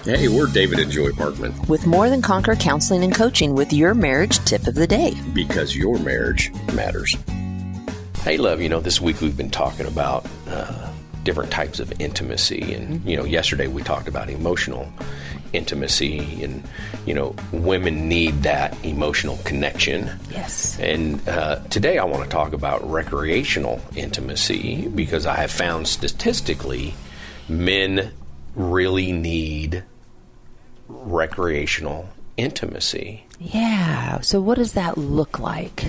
Hey, we're David and Joy Parkman. With More Than Conquer Counseling and Coaching with your marriage tip of the day. Because your marriage matters. Hey, love, this week we've been talking about different types of intimacy. And, yesterday we talked about emotional intimacy. And, women need that emotional connection. Yes. And today I want to talk about recreational intimacy because I have found statistically men really need recreational intimacy. Yeah. So what does that look like?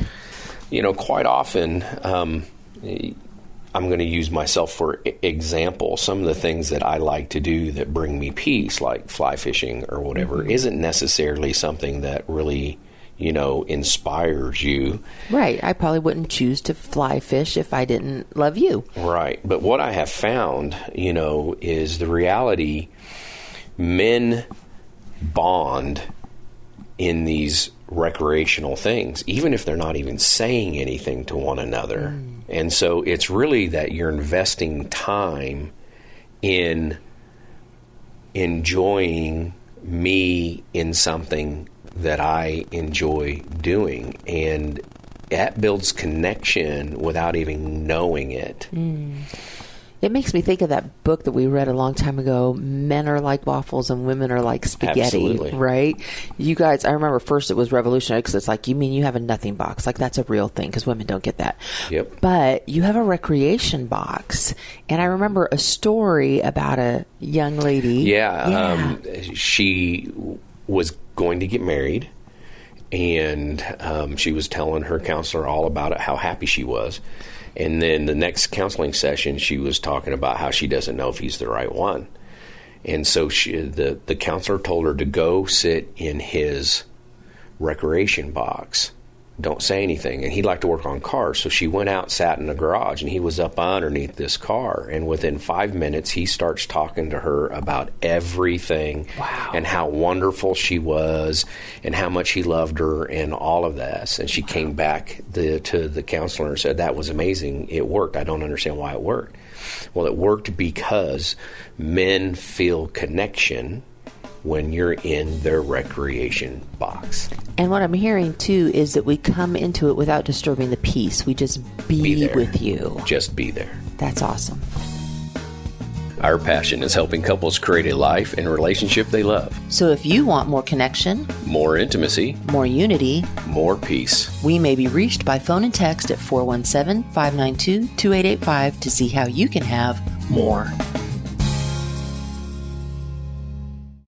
Quite often, I'm going to use myself for example. Some of the things that I like to do that bring me peace, like fly fishing or whatever, isn't necessarily something that really, inspires you. Right. I probably wouldn't choose to fly fish if I didn't love you. Right. But what I have found, is the reality, men bond in these recreational things, even if they're not even saying anything to one another. And so it's really that you're investing time in enjoying me in something that I enjoy doing. And that builds connection without even knowing it. It makes me think of that book that we read a long time ago, Men Are Like Waffles and Women Are Like Spaghetti. Absolutely. Right? You guys, I remember first it was revolutionary because it's like, you mean you have a nothing box? Like, that's a real thing because women don't get that. Yep. But you have a recreation box. And I remember a story about a young lady. Yeah. She was going to get married, and she was telling her counselor all about it, how happy she was. And then the next counseling session, she was talking about how she doesn't know if he's the right one. And so the counselor told her to go sit in his recreation box. Don't say anything. And he'd like to work on cars. So she went out, sat in the garage, and he was up underneath this car. And within 5 minutes, he starts talking to her about everything. Wow. And how wonderful she was and how much he loved her and all of this. And she came back to the counselor and said, that was amazing. It worked. I don't understand why it worked. Well, it worked because men feel connection when you're in their recreation box. And what I'm hearing, too, is that we come into it without disturbing the peace. We just be with you. Just be there. That's awesome. Our passion is helping couples create a life and relationship they love. So if you want more connection, More intimacy, more unity, more peace. we may be reached by phone and text at 417-592-2885 to see how you can have more.